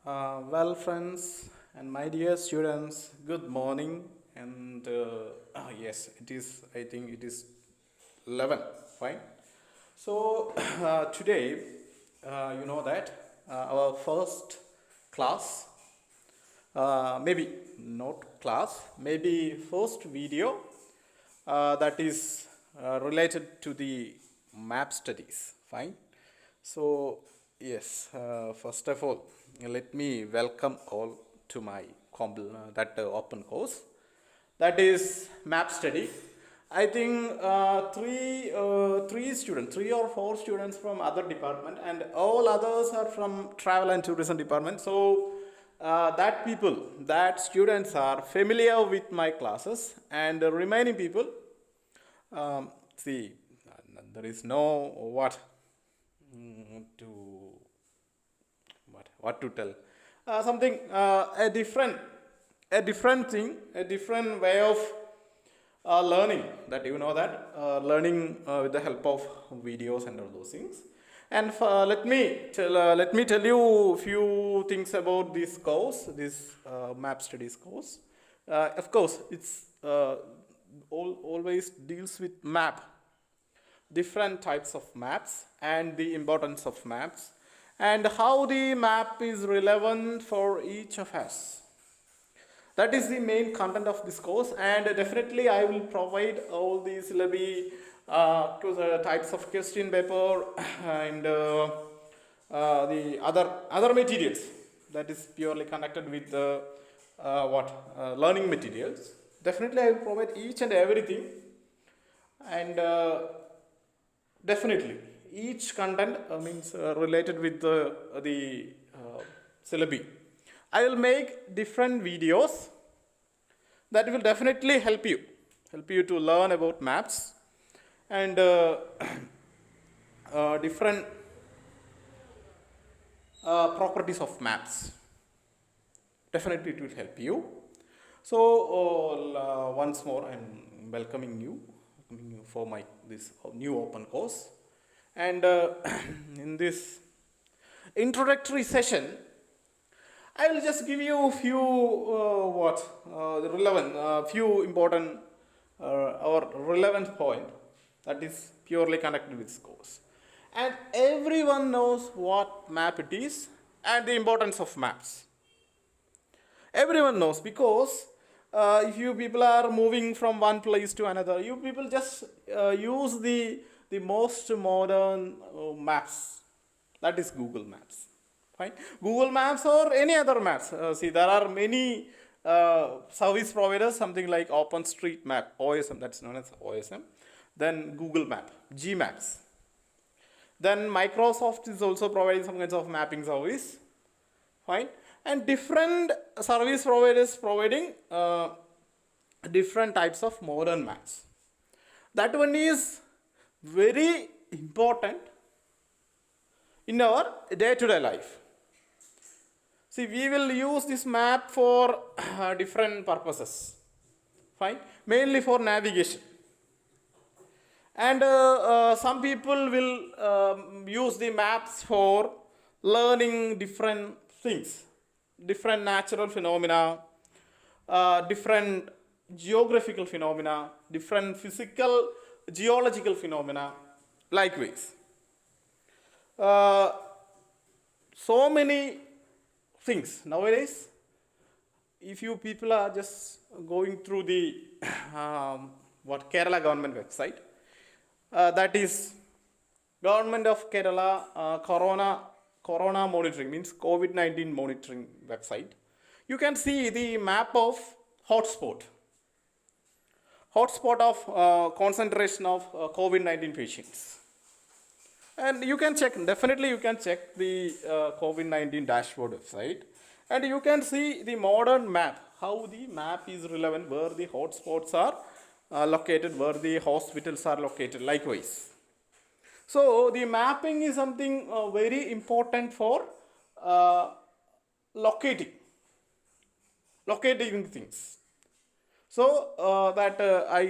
Well, friends and my dear students, good morning. And yes, it is. I think it is 11. Fine. So today, you know that our first class, maybe not class, maybe first video that is related to the map studies. Fine. So, yes, first of all, let me welcome all to my open course. That is map study. I think three or four students from other department, and all others are from travel and tourism department. So that students are familiar with my classes, and the remaining people, see, there is no to what to tell something a different thing, a different way of learning, that you know that learning with the help of videos and all those things. And let me tell you a few things about this course, this map studies course. Of course, it's always deals with map, different types of maps, and the importance of maps, and how the map is relevant for each of us. That is the main content of this course, and definitely I will provide all the syllabi to the types of question paper and the other materials that is purely connected with the learning materials. Definitely I will provide each and everything, and definitely each content means related with the syllabi. I will make different videos that will definitely help you to learn about maps and different properties of maps. Definitely it will help you. So once more I'm welcoming you for my this new open course. And in this introductory session, I will just give you a few few important or relevant point that is purely connected with this course. And everyone knows what map it is and the importance of maps. Everyone knows, because if you people are moving from one place to another, you people just use the most modern maps, that is Google Maps. Fine. Google Maps or any other maps. See, there are many service providers, something like OpenStreetMap, OSM, that's known as OSM. Then Google Map, Gmaps. Then Microsoft is also providing some kinds of mapping service. Fine. And different service providers providing different types of modern maps. That one is very important in our day-to-day life. See, we will use this map for different purposes. Fine. Mainly for navigation. And some people will use the maps for learning different things, different natural phenomena, different geographical phenomena, different physical, geological phenomena, likewise. So many things nowadays. If you people are just going through the Kerala government website, that is Government of Kerala Corona monitoring, means COVID-19 monitoring website. You can see the map of hotspot of concentration of COVID-19 patients. And you can check, definitely you can check the COVID-19 dashboard website, and you can see the modern map, how the map is relevant, where the hotspots are located, where the hospitals are located, likewise. So the mapping is something very important for locating things. So I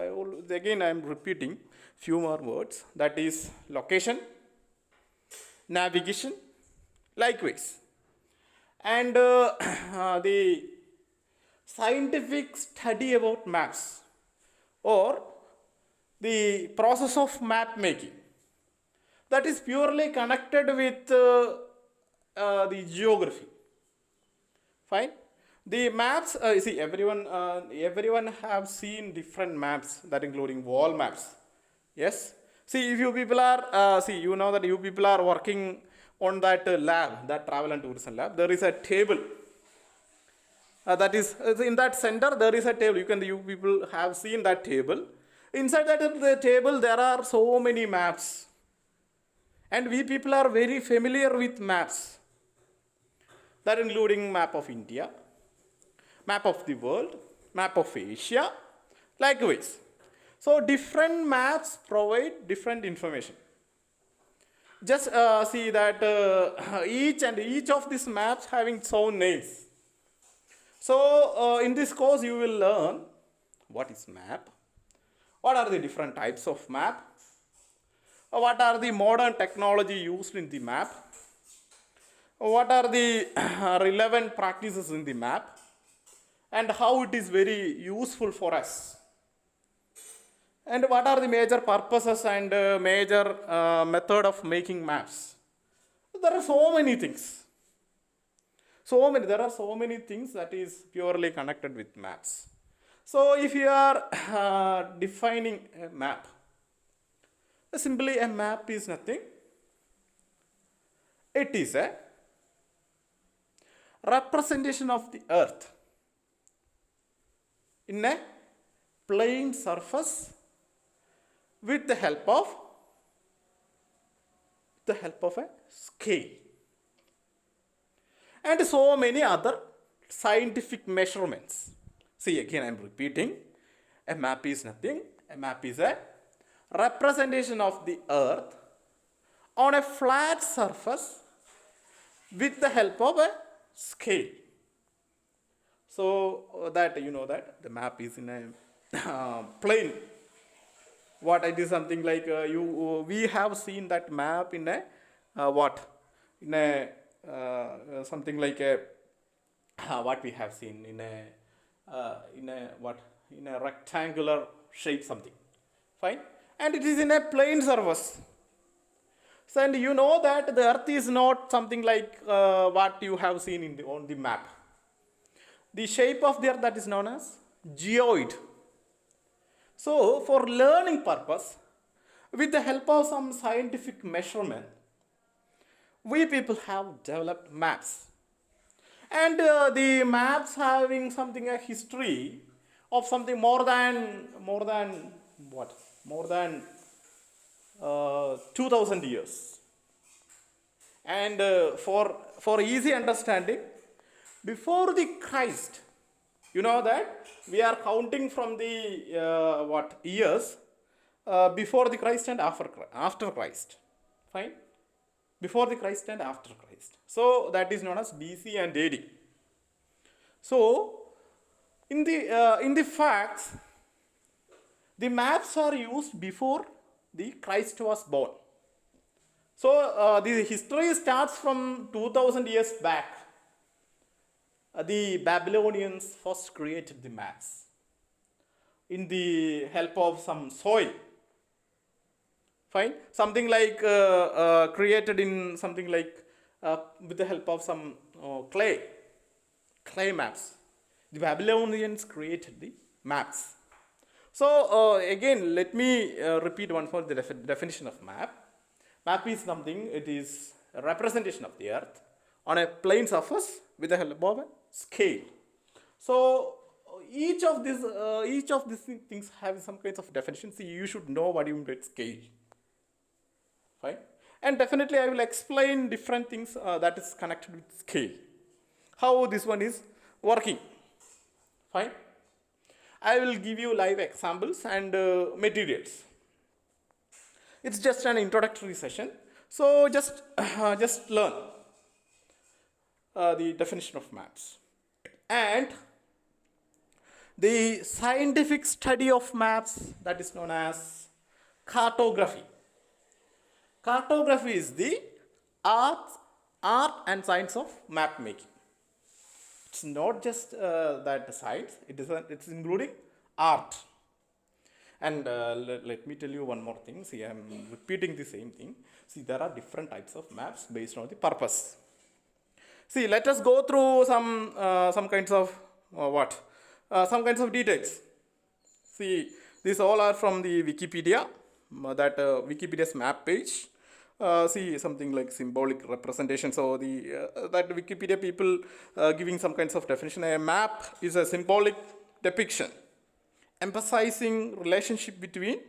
am repeating few more words, that is location, navigation, likewise. and the scientific study about maps or the process of map making that is purely connected with the geography. Fine. The maps, see, everyone have seen different maps, that including wall maps. Yes. See, if you people are, see, you know that you people are working on that lab, that travel and tourism lab. There is a table. That is in that center. There is a table. You people have seen that table. Inside that the table, there are so many maps, and we people are very familiar with maps. That including map of India, map of the world, map of Asia, likewise. So different maps provide different information. Just see that each of these maps having its own names. So in this course you will learn what is map, what are the different types of map, what are the modern technology used in the map, what are the relevant practices in the map, and how it is very useful for us, and what are the major purposes and major method of making maps. There are so many things. There are so many things that is purely connected with maps. So if you are defining a map, simply a map is nothing. It is a representation of the earth in a plane surface with the help of a scale and so many other scientific measurements. See, again I am repeating, a map is nothing. A map is a representation of the earth on a flat surface with the help of a scale. So that you know that the map is in a plane. What it is something like we have seen that map in a in a something like a what we have seen in a rectangular shape something. Fine. And it is in a plane surface. So, and you know that the earth is not something like what you have seen on the map. The shape of the earth, that is known as geoid. So for learning purpose, with the help of some scientific measurement, we people have developed maps. And the maps having something a history of something more than 2000 years. And for easy understanding, before the Christ, you know that we are counting from the years before the Christ and after Christ. Fine. Before the Christ and after Christ. So that is known as BC and AD. So in the facts, the maps are used before the Christ was born. So the history starts from 2000 years back. The Babylonians first created the maps in the help of some soil. Fine. Something like created in something like with the help of some clay maps. The Babylonians created the maps. So again, let me repeat once more the definition of map. Map is something, it is a representation of the earth on a plane surface with the help of a scale. So each of these things have some kinds of definition. See, you should know what you mean by scale. Fine. And definitely I will explain different things that is connected with scale. How this one is working. Fine. I will give you live examples and materials. It's just an introductory session. So just learn the definition of maps. And the scientific study of maps, that is known as cartography. Cartography is the art and science of map making. It's not just that science, it's including art. And let me tell you one more thing. See, I'm repeating the same thing. See, there are different types of maps based on the purpose. See, let us go through some kinds of what? Some kinds of details. See, these all are from the Wikipedia, that Wikipedia's map page. See, something like symbolic representation. So that Wikipedia people giving some kinds of definition. A map is a symbolic depiction emphasizing relationship between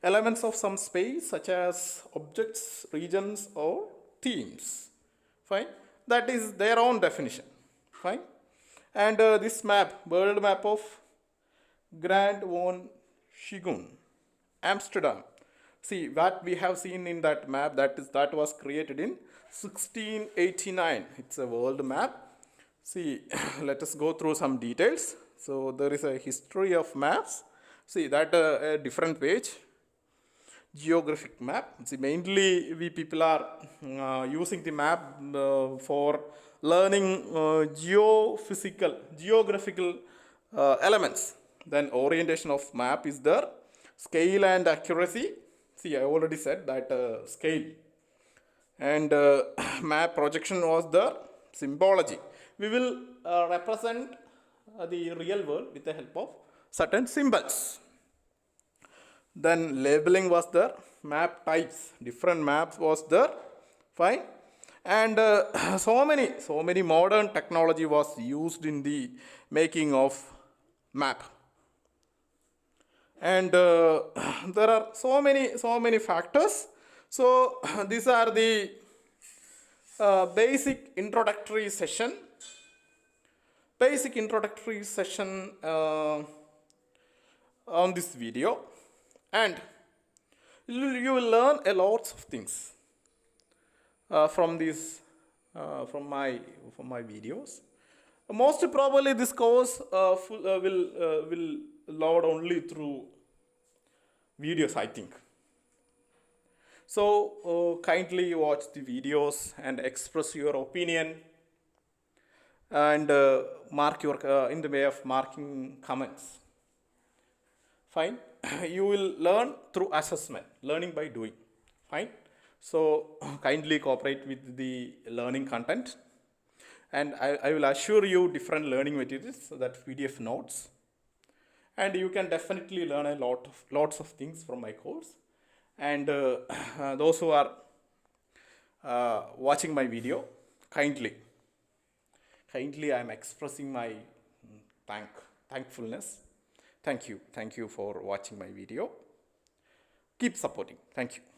elements of some space such as objects, regions or themes. Fine. That is their own definition. Fine. And this map, world map of Grand von Schigun, Amsterdam. See, what we have seen in that map, that was created in 1689. It's a world map. See, let us go through some details. So there is a history of maps. See, that a different page. Geographic map. See, mainly we people are using the map for learning geographical elements. Then orientation of map is there. Scale and accuracy. See, I already said that scale. And map projection was there. Symbology. We will represent the real world with the help of certain symbols. Then labeling was there. Map types. Different maps was there. Fine. And so many modern technology was used in the making of map. And there are so many factors. So these are the basic introductory session on this video, and you will learn a lot of things from my videos. Most probably this course will load only through videos, I think. So kindly watch the videos and express your opinion, and mark your in the way of marking comments. Fine. You will learn through assessment, learning by doing. Fine. So kindly cooperate with the learning content, and I will assure you different learning materials, so that PDF notes, and you can definitely learn lots of things from my course. And those who are watching my video, kindly I am expressing my thankfulness. Thank you for watching my video. Keep supporting. Thank you.